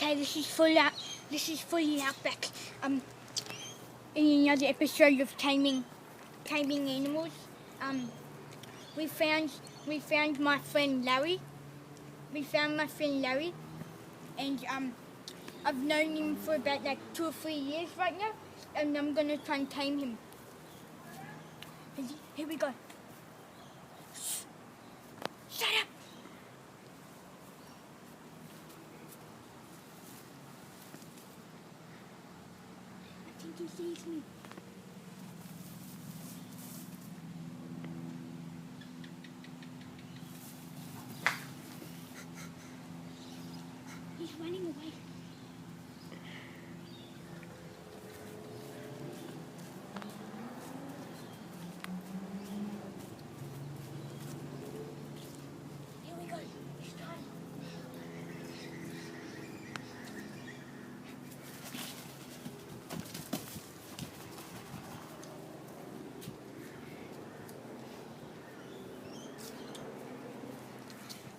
Okay, this is fully outback. In another episode of taming animals. We found my friend Larry. We found my friend Larry, and I've known him for about like 2 or 3 years right now, and I'm gonna try and tame him. Here we go. Shut up! I think he sees me. He's running away. Here we go. It's time.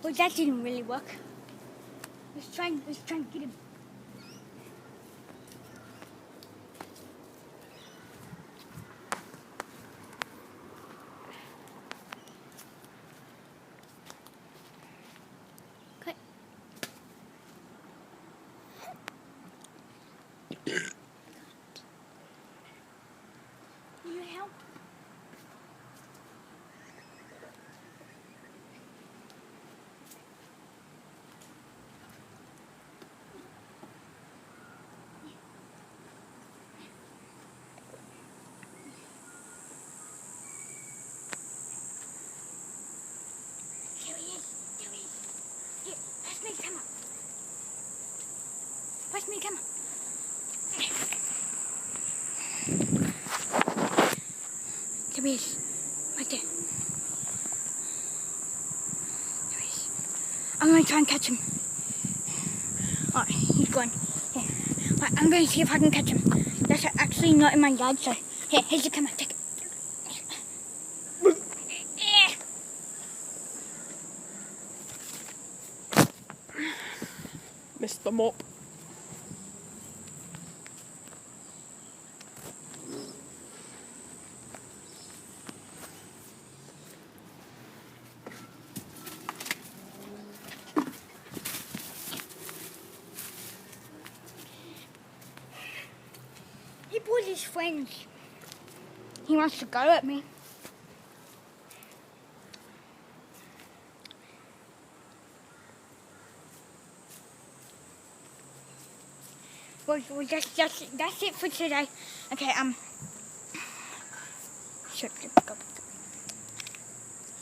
Well, that didn't really work. Let's try and get him. Okay. Will you help? There he is. Here, pass me the camera. Pass me the camera. There he is. Right there. There he is. I'm going to try and catch him. Alright, he's gone. Here. Right, I'm going to see if I can catch him. That's actually not in my yard, so here's the camera. Take it. Mr. Mop. He brought his friends. He wants to go at me. Well, that's it for today. Okay, shut go.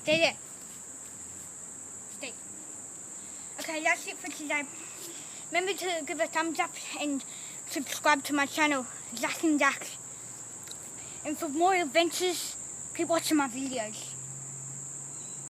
Stay there. Stay. Okay, that's it for today. Remember to give a thumbs up and subscribe to my channel, Zach and Zach. And for more adventures, keep watching my videos.